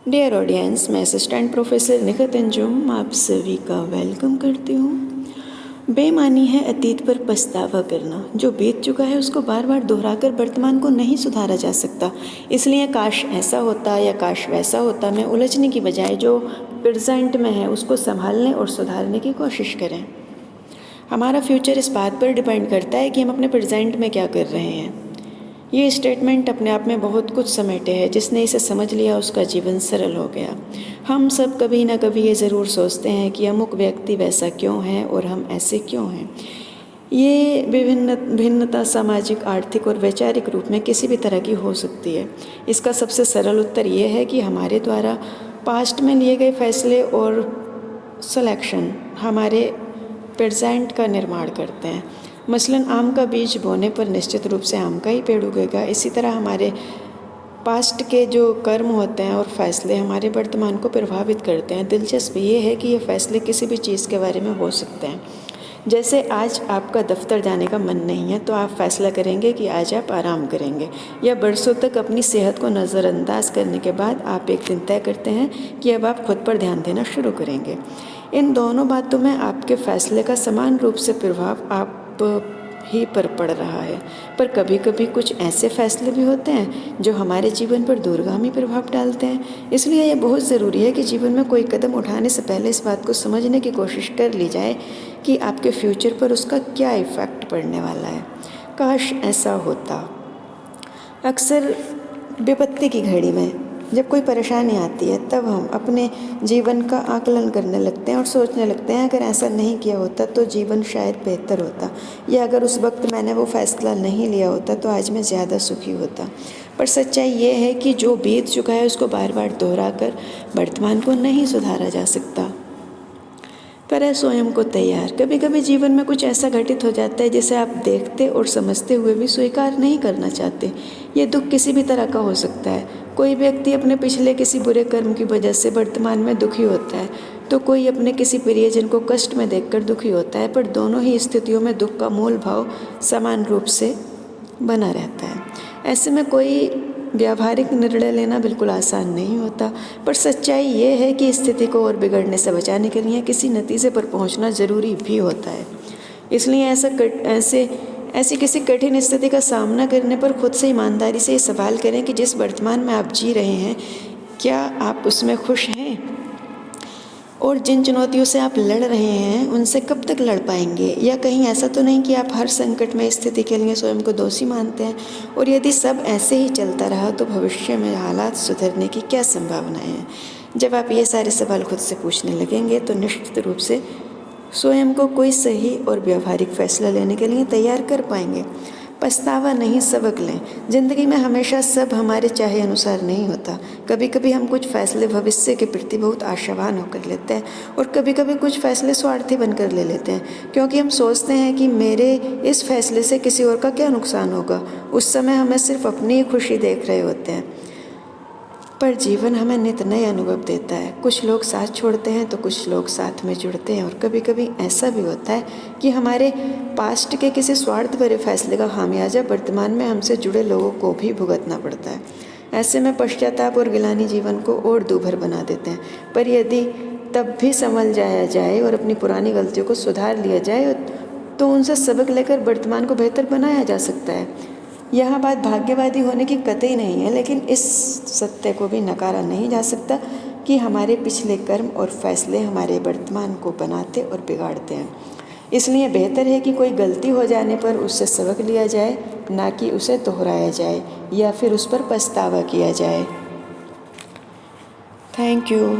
Dear audience, मैं assistant professor Nikhat Anjum आप सभी का वेलकम करती हूँ। बेईमानी है अतीत पर पछतावा करना। जो बीत चुका है उसको बार बार दोहराकर वर्तमान को नहीं सुधारा जा सकता। इसलिए काश ऐसा होता या काश वैसा होता में उलझने की बजाय जो प्रेजेंट में है उसको संभालने और सुधारने की कोशिश करें। हमारा फ्यूचर इस बात पर डिपेंड करता है कि हम अपने प्रेजेंट में क्या कर रहे हैं। ये स्टेटमेंट अपने आप में बहुत कुछ समेटे है। जिसने इसे समझ लिया उसका जीवन सरल हो गया। हम सब कभी ना कभी ये ज़रूर सोचते हैं कि अमुक व्यक्ति वैसा क्यों है और हम ऐसे क्यों हैं। ये भिन्नता सामाजिक, आर्थिक और वैचारिक रूप में किसी भी तरह की हो सकती है। इसका सबसे सरल उत्तर ये है कि हमारे द्वारा पास्ट में लिए गए फैसले और सिलेक्शन हमारे प्रेजेंट का निर्माण करते हैं। मसलन आम का बीज बोने पर निश्चित रूप से आम का ही पेड़ उगेगा। इसी तरह हमारे पास्ट के जो कर्म होते हैं और फैसले हमारे वर्तमान को प्रभावित करते हैं। दिलचस्प ये है कि ये फैसले किसी भी चीज़ के बारे में हो सकते हैं। जैसे आज आपका दफ्तर जाने का मन नहीं है तो आप फैसला करेंगे कि आज आप आराम करेंगे, या बरसों तक अपनी सेहत को नज़रअंदाज करने के बाद आप एक दिन तय करते हैं कि अब आप खुद पर ध्यान देना शुरू करेंगे। इन दोनों बातों में आपके फैसले का समान रूप से प्रभाव आप ही पर पड़ रहा है। पर कभी कभी कुछ ऐसे फैसले भी होते हैं जो हमारे जीवन पर दूरगामी प्रभाव डालते हैं। इसलिए यह बहुत ज़रूरी है कि जीवन में कोई कदम उठाने से पहले इस बात को समझने की कोशिश कर ली जाए कि आपके फ्यूचर पर उसका क्या इफ़ेक्ट पड़ने वाला है। काश ऐसा होता। अक्सर विपत्ति की घड़ी में जब कोई परेशानी आती है तब हम अपने जीवन का आकलन करने लगते हैं और सोचने लगते हैं अगर ऐसा नहीं किया होता तो जीवन शायद बेहतर होता, या अगर उस वक्त मैंने वो फ़ैसला नहीं लिया होता तो आज मैं ज़्यादा सुखी होता। पर सच्चाई ये है कि जो बीत चुका है उसको बार बार दोहरा कर वर्तमान को नहीं सुधारा जा सकता। करें स्वयं को तैयार। कभी कभी जीवन में कुछ ऐसा घटित हो जाता है जिसे आप देखते और समझते हुए भी स्वीकार नहीं करना चाहते। ये दुख किसी भी तरह का हो सकता है। कोई व्यक्ति अपने पिछले किसी बुरे कर्म की वजह से वर्तमान में दुखी होता है तो कोई अपने किसी प्रियजन को कष्ट में देखकर दुखी होता है। पर दोनों ही स्थितियों में दुख का मूल भाव समान रूप से बना रहता है। ऐसे में कोई व्यावहारिक निर्णय लेना बिल्कुल आसान नहीं होता। पर सच्चाई ये है कि स्थिति को और बिगड़ने से बचाने के लिए किसी नतीजे पर पहुंचना ज़रूरी भी होता है। इसलिए ऐसी किसी कठिन स्थिति का सामना करने पर खुद से ईमानदारी से ये सवाल करें कि जिस वर्तमान में आप जी रहे हैं क्या आप उसमें खुश हैं, और जिन चुनौतियों से आप लड़ रहे हैं उनसे कब तक लड़ पाएंगे। या कहीं ऐसा तो नहीं कि आप हर संकट में स्थिति के लिए स्वयं को दोषी मानते हैं, और यदि सब ऐसे ही चलता रहा तो भविष्य में हालात सुधरने की क्या संभावनाएं हैं। जब आप ये सारे सवाल खुद से पूछने लगेंगे तो निश्चित रूप से स्वयं को कोई सही और व्यावहारिक फैसला लेने के लिए तैयार कर पाएंगे। पछतावा नहीं, सबक लें। ज़िंदगी में हमेशा सब हमारे चाहे अनुसार नहीं होता। कभी कभी हम कुछ फैसले भविष्य के प्रति बहुत आशावान होकर लेते हैं, और कभी कभी कुछ फैसले स्वार्थी बनकर ले लेते हैं, क्योंकि हम सोचते हैं कि मेरे इस फैसले से किसी और का क्या नुकसान होगा। उस समय हमें सिर्फ अपनी ही खुशी देख रहे होते हैं। पर जीवन हमें नित नए अनुभव देता है। कुछ लोग साथ छोड़ते हैं तो कुछ लोग साथ में जुड़ते हैं, और कभी कभी ऐसा भी होता है कि हमारे पास्ट के किसी स्वार्थ भरे फैसले का खामियाजा वर्तमान में हमसे जुड़े लोगों को भी भुगतना पड़ता है। ऐसे में पश्चाताप और गिलानी जीवन को और दूभर बना देते हैं। पर यदि तब भी संभल जाया जाए और अपनी पुरानी गलतियों को सुधार लिया जाए तो उनसे सबक लेकर वर्तमान को बेहतर बनाया जा सकता है। यह बात भाग्यवादी होने की कतई नहीं है, लेकिन इस सत्य को भी नकारा नहीं जा सकता कि हमारे पिछले कर्म और फैसले हमारे वर्तमान को बनाते और बिगाड़ते हैं। इसलिए बेहतर है कि कोई गलती हो जाने पर उससे सबक लिया जाए, ना कि उसे दोहराया जाए या फिर उस पर पछतावा किया जाए। Thank you.